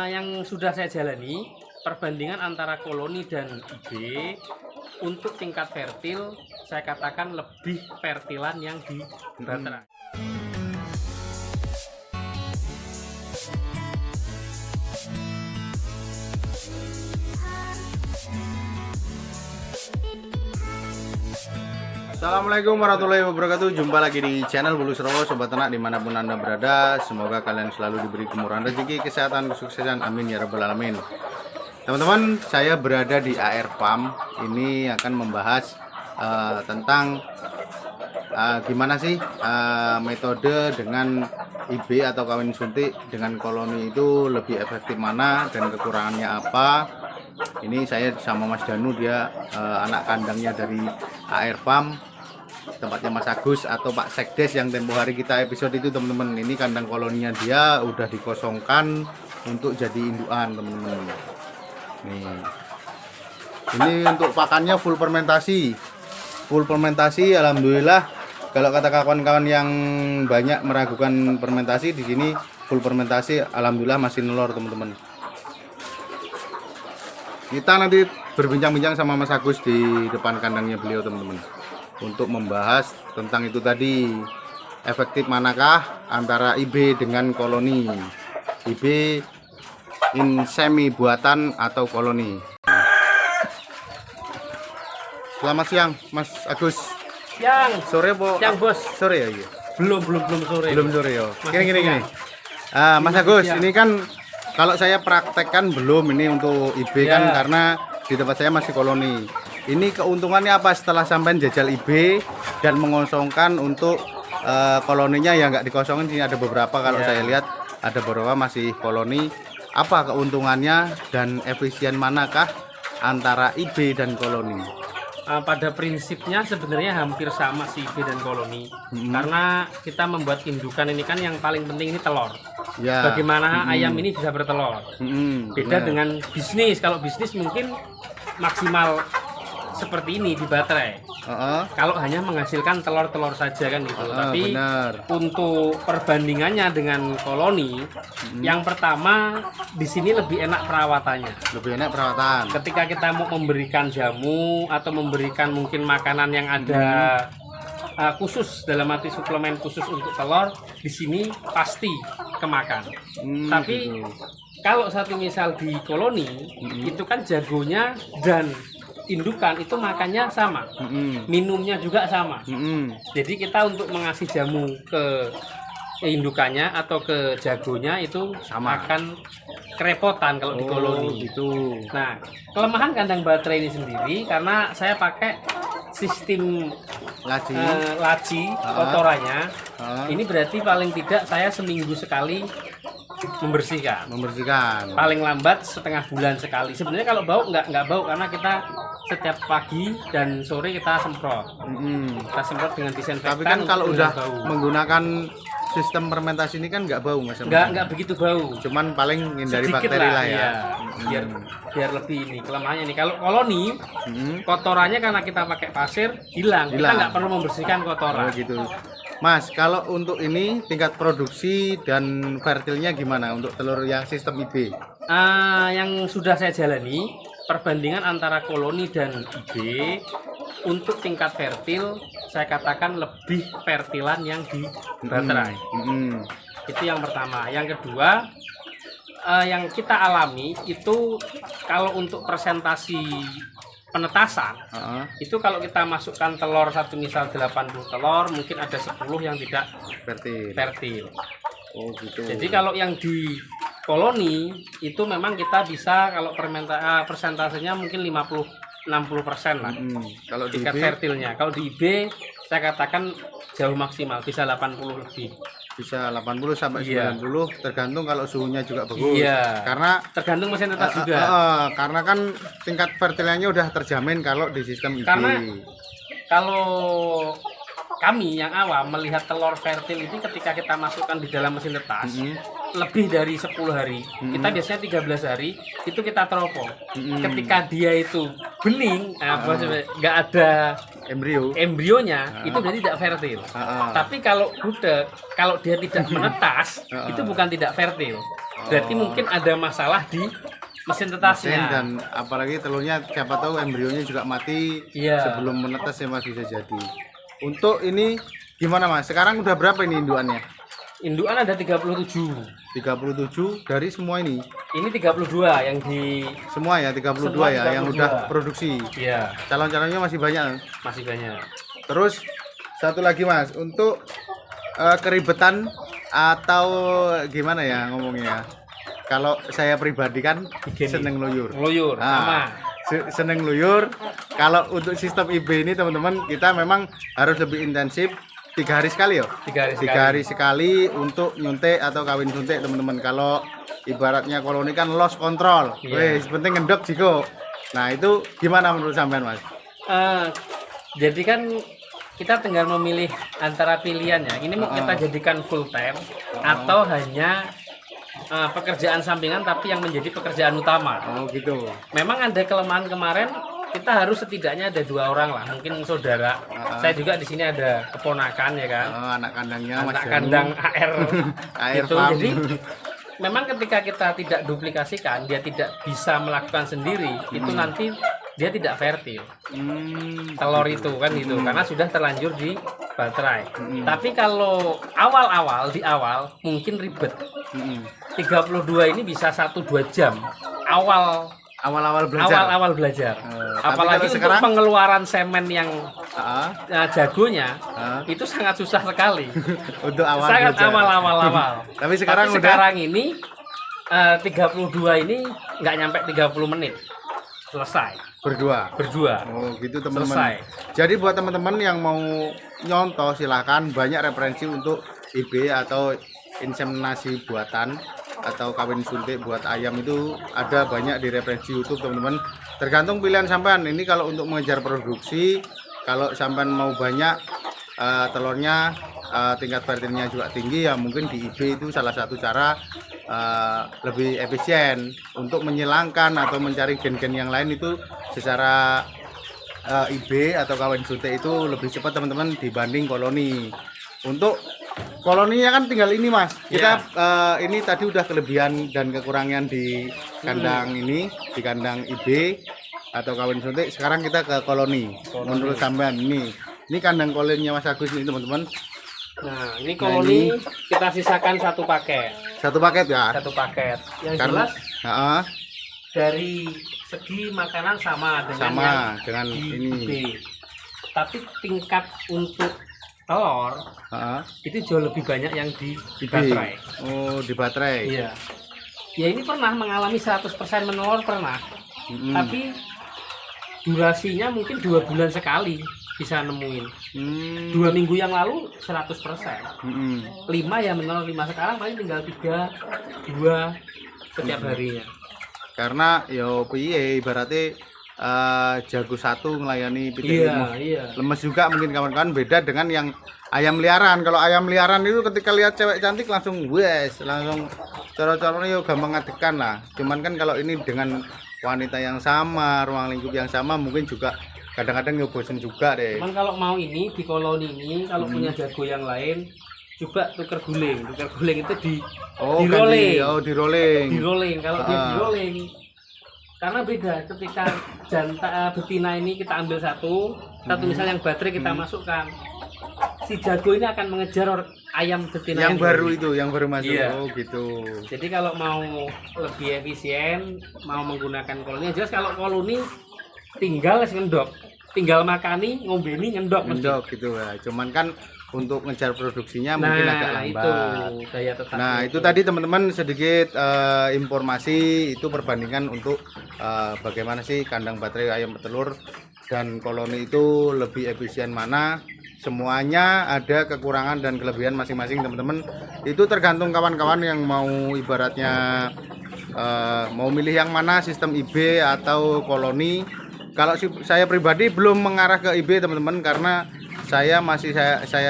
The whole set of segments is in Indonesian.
Yang sudah saya jalani, perbandingan antara koloni dan IB untuk tingkat fertil, saya katakan lebih fertilan yang di Batra. Assalamualaikum warahmatullahi wabarakatuh. Jumpa lagi di channel Bulu Serowo, sobat ternak dimanapun anda berada. Semoga kalian selalu diberi kemurahan rezeki, kesehatan, kesuksesan, amin ya rabbal alamin. Teman-teman, saya berada di AR Farm. Ini akan membahas tentang gimana sih metode dengan IB atau kawin suntik dengan koloni itu lebih efektif mana dan kekurangannya apa. Ini saya sama Mas Danu, dia anak kandangnya dari AR Farm, tempatnya Mas Agus atau Pak Sekdes yang tempo hari kita episode itu, teman-teman. Ini kandang koloninya dia udah dikosongkan untuk jadi indukan, teman-teman. Nih, ini untuk pakannya full fermentasi, alhamdulillah. Kalau kata kawan-kawan yang banyak meragukan fermentasi, di sini full fermentasi, alhamdulillah masih nelor, teman-teman. Kita nanti berbincang-bincang sama Mas Agus di depan kandangnya beliau, teman-teman, untuk membahas tentang itu tadi, efektif manakah antara IB dengan koloni, IB in semi buatan atau koloni. Selamat siang Mas Agus. Siang. Sore po? Siang, Bos. Sore ya? Iya. Belum sore. Belum sore ya. Gini. Mas Agus, ini kan kalau saya praktekkan belum ini untuk IB Ya. kan, karena di tempat saya masih koloni. Ini keuntungannya apa setelah sampai jajal IB dan mengosongkan untuk koloninya yang nggak dikosongin? Ini ada beberapa, kalau Ya. saya lihat ada beberapa masih koloni. Apa keuntungannya dan efisien manakah antara IB dan koloni? Pada prinsipnya sebenarnya hampir sama sih IB dan koloni, karena kita membuat indukan ini kan yang paling penting ini telur. Ya. Bagaimana ayam ini bisa bertelur. Beda benar. dengan bisnis. Kalau bisnis mungkin maksimal seperti ini di baterai. Kalau hanya menghasilkan telur-telur saja kan gitu. Tapi benar. untuk perbandingannya dengan koloni, yang pertama di sini lebih enak perawatannya. Lebih enak perawatan. Ketika kita mau memberikan jamu atau memberikan mungkin makanan yang ada khusus, dalam arti suplemen khusus untuk telur, di sini pasti kemakan. Tapi Gitu. kalau satu misal di koloni, itu kan jagonya dan indukan itu makannya sama, minumnya juga sama. Jadi kita untuk mengasih jamu ke indukannya atau ke jagonya itu Sama. akan kerepotan kalau di koloni. Gitu. Nah, kelemahan kandang baterai ini sendiri karena saya pakai sistem Laci. laci kotorannya. Ini berarti paling tidak saya seminggu sekali membersihkan. Paling lambat setengah bulan sekali. Sebenarnya kalau bau nggak bau, karena kita setiap pagi dan sore kita semprot. Kita semprot dengan disinfektan. Tapi kan kalau untuk udah bau. menggunakan sistem fermentasi ini kan nggak bau, Mas. Nggak begitu bau. Cuman paling hindari Sedikit bakteri lah ya. iya. Biar lebih ini kelemahannya nih. Kalau koloni kotorannya karena kita pakai pasir hilang. Kita nggak perlu membersihkan kotoran. Oh, gitu. Mas, kalau untuk ini tingkat produksi dan fertilnya gimana untuk telur yang sistem IB? Yang sudah saya jalani, perbandingan antara koloni dan IB untuk tingkat fertil, saya katakan lebih fertilan yang di baterai. Itu yang pertama. Yang kedua, yang kita alami itu kalau untuk presentasi penetasan, itu kalau kita masukkan telur satu misal 80 telur, mungkin ada 10 yang tidak fertil. Oh gitu. Jadi kalau yang di koloni itu memang kita bisa, kalau persentasenya mungkin 50-60% lah. Kalau di tingkat IB fertilnya. Kalau di IB saya katakan jauh maksimal, bisa 80 lebih. bisa 80 sampai Iya. 90, tergantung kalau suhunya juga bagus. Iya. Karena Tergantung mesin tetas juga. karena kan tingkat fertilnya udah terjamin kalau di sistem IB. Karena kalau kami yang awam melihat telur fertil ini ketika kita masukkan di dalam mesin tetas lebih dari 10 hari, kita biasanya 13 hari itu kita teropong. Ketika dia itu bening, nggak ada embrionya, itu berarti tidak fertil. Tapi kalau gudeg, kalau dia tidak menetas, itu bukan tidak fertil. Berarti mungkin ada masalah di mesin tetasnya. Dan apalagi telurnya siapa tahu embrionya juga mati sebelum menetas ya Mas, bisa jadi. Untuk ini gimana Mas? Sekarang udah berapa ini indukannya? Indukan ada 37. 37 dari semua ini. Ini 32 yang di semua ya 32 semua ya 32. Yang udah produksi. Iya. Calon-calonnya masih banyak. Masih banyak. Terus satu lagi Mas, untuk keribetan atau gimana ya ngomongnya? Kalau saya pribadi kan seneng luyur. Luyur, sama. Seneng luyur. Kalau untuk sistem IB ini teman-teman, kita memang harus lebih intensif 3 hari sekali ya. 3 hari sekali untuk nyuntik atau kawin suntik teman-teman. Kalau ibaratnya koloni kan loss control. Wes penting ngendok jiko. Nah itu gimana menurut sampean Mas? Jadi kan kita tinggal memilih antara pilihannya. Ini mau kita jadikan full time atau hanya pekerjaan sampingan tapi yang menjadi pekerjaan utama. Oh gitu. Memang ada kelemahan kemarin, kita harus setidaknya ada 2 orang lah, mungkin saudara. Saya juga di sini ada keponakan ya kan. Anak kandangnya Mas. Anak kandang AR. Air gitu. farm. Jadi memang ketika kita tidak duplikasikan, dia tidak bisa melakukan sendiri, itu nanti dia tidak fertil. Telur itu kan gitu, karena sudah terlanjur di baterai. Tapi kalau di awal mungkin ribet. 32 ini bisa 1-2 jam awal-awal belajar. Apalagi untuk sekarang pengeluaran semen yang jagonya itu sangat susah sekali. Untuk awal sangat belajar. awal. Tapi sekarang ini 32 ini nggak nyampe 30 menit selesai. Berdua. Oh gitu teman-teman. Selesai. Jadi buat teman-teman yang mau nyontoh silahkan, banyak referensi untuk IB atau inseminasi buatan atau kawin suntik buat ayam itu ada banyak di referensi YouTube teman-teman. Tergantung pilihan sampean. Ini kalau untuk mengejar produksi, kalau sampean mau banyak telurnya, tingkat fertilnya juga tinggi ya, mungkin di IB itu salah satu cara lebih efisien untuk menyilangkan atau mencari gen-gen yang lain itu secara IB atau kawin suntik itu lebih cepat teman-teman dibanding koloni. Untuk koloninya kan tinggal ini Mas. Kita ini tadi udah kelebihan dan kekurangan di kandang ini, di kandang IB atau kawin suntik. Sekarang kita ke koloni. Menurut sampean ini kandang koloninya Mas Agus ini teman-teman. Nah, ini koloni kita sisakan 1 paket. 1 paket ya? 1 paket. Yang Karena, jelas dari segi makanan sama dengan ini. IB. Tapi tingkat untuk telur itu jauh lebih banyak yang di baterai. Oh, di baterai. Iya. Ya ini pernah mengalami 100% menelur pernah. Tapi durasinya mungkin 2 bulan sekali bisa nemuin. 2 minggu yang lalu 100%. 5 ya menelur 5, sekarang paling tinggal 3, 2 setiap harinya. Karena yo piye ibaratnya jago satu melayani pitik lemes juga mungkin kawan-kawan, beda dengan yang ayam liaran. Kalau ayam liaran itu ketika lihat cewek cantik langsung langsung cara-caranya yo gampang ngadekan lah. Cuman kan kalau ini dengan wanita yang sama, ruang lingkup yang sama, mungkin juga kadang-kadang yo bosen juga deh. Cuman kalau mau ini di koloni ini kalau punya jago yang lain coba tuker guling itu di rolling. Kalau dia di rolling karena beda ketika betina ini kita ambil satu misalnya yang baterai kita masukkan, si jago ini akan mengejar ayam betina yang baru itu, yang baru masuk. Oh gitu. Jadi kalau mau lebih efisien, mau menggunakan koloni, jelas kalau koloni tinggal ngendok, tinggal makani, ngombeni, ngendok gitu ya. Cuman kan untuk ngejar produksinya mungkin agak lambat. Itu tadi teman-teman sedikit informasi itu perbandingan untuk bagaimana sih kandang baterai ayam petelur dan koloni itu lebih efisien mana. Semuanya ada kekurangan dan kelebihan masing-masing teman-teman. Itu tergantung kawan-kawan yang mau ibaratnya mau milih yang mana, sistem IB atau koloni. Kalau saya pribadi belum mengarah ke IB teman-teman, karena saya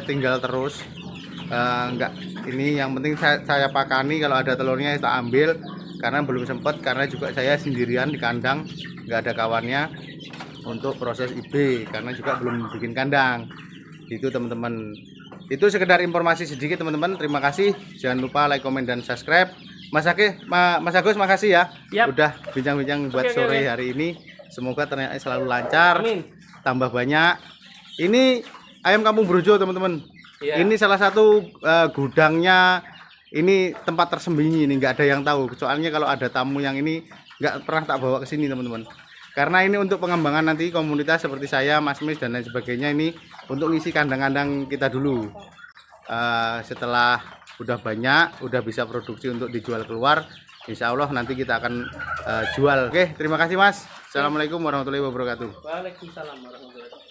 tinggal terus, enggak ini yang penting saya pakani, kalau ada telurnya saya ambil, karena belum sempat, karena juga saya sendirian di kandang, nggak ada kawannya untuk proses IB, karena juga belum bikin kandang. Itu teman-teman, itu sekedar informasi sedikit teman-teman. Terima kasih, jangan lupa like, komen, dan subscribe. Mas Agus makasih ya. Yap. Udah bincang-bincang buat Oke, sore oke. hari ini. Semoga ternyata selalu lancar, Amin. tambah banyak. Ini ayam kampung Brojo teman-teman. Iya. Ini salah satu gudangnya. Ini tempat tersembunyi, ini nggak ada yang tahu. Soalnya kalau ada tamu yang ini nggak pernah tak bawa ke sini teman-teman. Karena ini untuk pengembangan nanti komunitas seperti saya, Mas Mis dan lain sebagainya, ini untuk ngisi kandang-kandang kita dulu. Setelah udah banyak, udah bisa produksi untuk dijual keluar, insya Allah nanti kita akan jual. Oke, terima kasih Mas. Assalamualaikum warahmatullahi wabarakatuh. Waalaikumsalam warahmatullahi wabarakatuh.